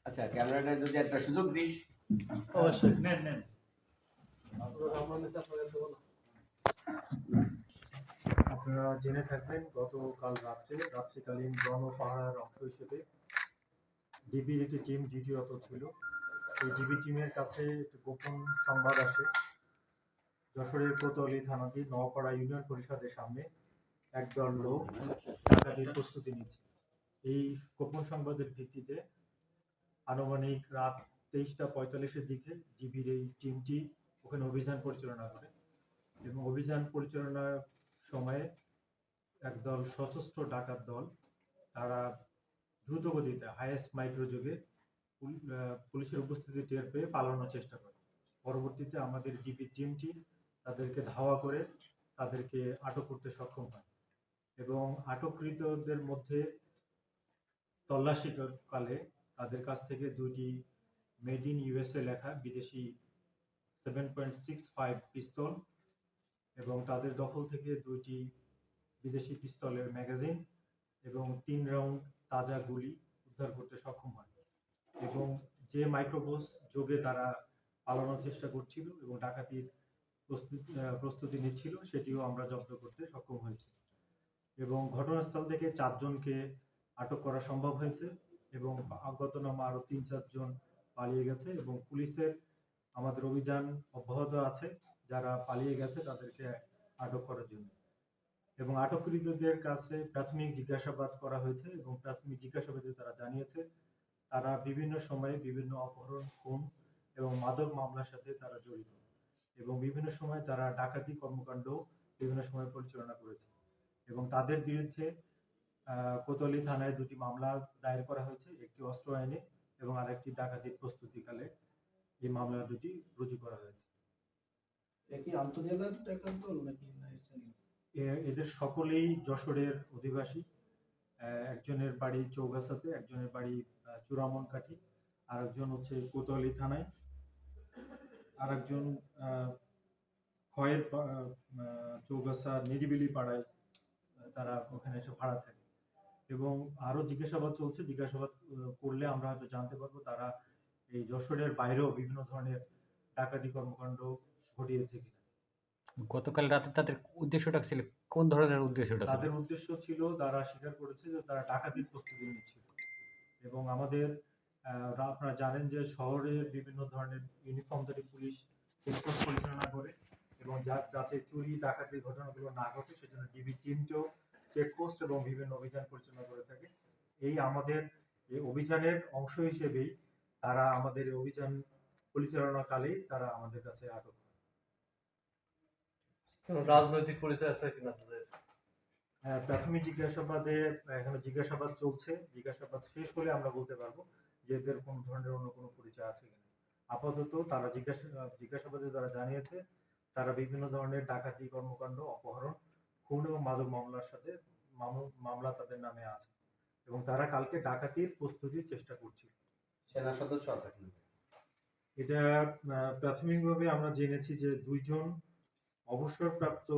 আচ্ছা, ক্যামেরাটা যদি একটা সুযোগ দিস। অবশ্যই নেন নেন। আপনারা জেনে থাকবেন গতকাল রাত্রিকালীন গণপাহারার অংশ হিসেবে ডিবির একটি টিম ডিউটিরত ছিল। এই ডিবি টিমের কাছে একটি গোপন সংবাদ আসে যশোরের কোতোয়ালি থানাধীন নওপাড়া ইউনিয়ন পরিষদের সামনে একদল লোক ডাকাতির প্রস্তুতি নিচ্ছে। এই গোপন সংবাদের ভিত্তিতে আনুমানিক রাত 23:45-এর দিকে ডিবির এই টিমটি ওখানে অভিযান পরিচালনা করে এবং অভিযান পরিচালনার সময়ে একদল সশস্ত্র ডাকাত দল তারা দ্রুতগতিতে হাইয়েস্ট মাইক্রোযোগে পুলিশের উপস্থিতি টের পেয়ে পালানোর চেষ্টা করে। পরবর্তীতে আমাদের ডিবি টিমটি তাদেরকে ধাওয়া করে তাদেরকে আটক করতে সক্ষম হয় এবং আটককৃতদের মধ্যে তল্লাশিকালে তাদের কাছ থেকে দুটি মেড ইন ইউএসএ লেখা বিদেশি 7.65 পিস্তল এবং তাদের দখল থেকে দুইটি বিদেশি পিস্তলের ম্যাগাজিন এবং 3 রাউন্ড তাজা গুলি উদ্ধার করতে সক্ষম হয় এবং যে মাইক্রোবাস যোগে তারা পালানোর চেষ্টা করছিল এবং ডাকাতির প্রস্তুতি নিচ্ছিল সেটিও আমরা জব্দ করতে সক্ষম হয়েছি এবং ঘটনাস্থল থেকে 4 জনকে আটক করা সম্ভব হয়েছে এবং অজ্ঞাতনামা আরো 3-4 জন পালিয়ে গেছে এবং পুলিশের আমাদের অভিযান অব্যাহত আছে যারা পালিয়ে গেছে তাদেরকে আটক করার জন্য এবং আটককৃতদের কাছে প্রাথমিক জিজ্ঞাসাবাদ করা হয়েছে এবং প্রাথমিক জিজ্ঞাসাবাদে তারা জানিয়েছে তারা বিভিন্ন সময়ে বিভিন্ন অপহরণ, খুন এবং মাদক মামলার সাথে তারা জড়িত এবং বিভিন্ন সময় তারা ডাকাতি কর্মকাণ্ড বিভিন্ন সময় পরিচালনা করেছে এবং তাদের বিরুদ্ধে কোতোয়ালি থানায় দুটি মামলা দায়ের করা হয়েছে, একটি অস্ত্র আইনে এবং আরেকটি ডাকাতির প্রস্তুতিকালে এই মামলা দুটি রুজু করা হয়েছে। একই আন্তজেলার ডাকাত দল নাকি এদের সকলেই যশোরের অধিবাসী। একজনের বাড়ি চৌগাছাতে, একজনের বাড়ি চূড়ামনকাঠি, আর একজন হচ্ছে কোতোয়ালি থানায়, আর একজন খয়ের চৌগাছা নিরিবিলি পাড়ায় তারা ওখানে এসে ভাড়া থাকে এবং আরো জিজ্ঞাসাবাদ চলছে। জিজ্ঞাসাবাদ করলে আমরা হয়তো জানতে পারবো তারা এই যশোরের বাইরেও বিভিন্ন ধরনের ডাকাতি কর্মকাণ্ড ঘটিয়েছে কিনা। গতকাল রাতে তাদের উদ্দেশ্যটা ছিল কোন ধরনের উদ্দেশ্যটা ছিল? তাদের উদ্দেশ্য ছিল তারা স্বীকার করেছে যে তারা ডাকাতির প্রস্তুতি নিচ্ছিল এবং আমাদের আপনারা জানেন যে শহরের বিভিন্ন ধরনের ইউনিফর্মধারী পুলিশ চেকপোস্ট পরিচালনা করে এবং যাতে চুরি ডাকাতির ঘটনাগুলো না ঘটে সেজন্য ডিবি টিমটাও চেকপোস্ট এবং বিভিন্ন অভিযান পরিচালনা করে থাকে। এই আমাদের এই অভিযানের অংশ হিসেবেই তারা আমাদের এই অভিযান পরিচালনাকালেই তারা আমাদের কাছে আটক হয়। রাজনৈতিক পরিচয় আছে কিনা তাদের? প্রাথমিক জিজ্ঞাসাবাদে এখনো জিজ্ঞাসাবাদ চলছে। জিজ্ঞাসাবাদ শেষ হলে আমরা বলতে পারবো যে এদের কোন ধরনের অন্য কোনো পরিচয় আছে কিনা। আপাতত তারা জিজ্ঞাসাবাদে তারা জানিয়েছে তারা বিভিন্ন ধরনের ডাকাতি কর্মকাণ্ড, অপহরণ, খুন এবং মাদক মামলার সাথে মামলা তাদের নামে আছে এবং তারা কালকে ডাকাতির প্রস্তুতির চেষ্টা করছিল। সেনা সদস্য আছে কিনা এটা প্রাথমিকভাবে আমরা জেনেছি যে 2 জন অবসরপ্রাপ্ত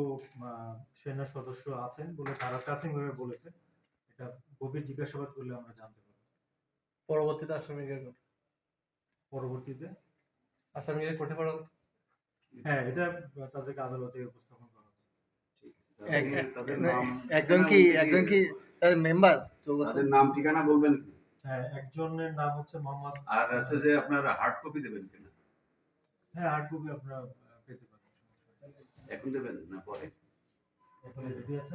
সেনা সদস্য আছেন বলে তারা প্রাথমিকভাবে বলেছে। এটা গভীর জিজ্ঞাসাবাদ করলে আমরা জানতে পারবো। পরবর্তীতে আসামিকে কোর্টে পাঠানো? হ্যাঁ, এটা তাদেরকে আদালতে উপস্থাপন করা হচ্ছে। একজন কি তাদের মেম্বার? তাদের নাম ঠিকানা বলবেন কি? হ্যাঁ, একজনের নাম হচ্ছে মোহাম্মদ। আর আছে যে আপনারা হার্ড কপি দেবেন কিনা? হ্যাঁ, হার্ড কপি আপনারা পেতে পারেন। এখন দেবেন না পরে? এখন রেডি আছে?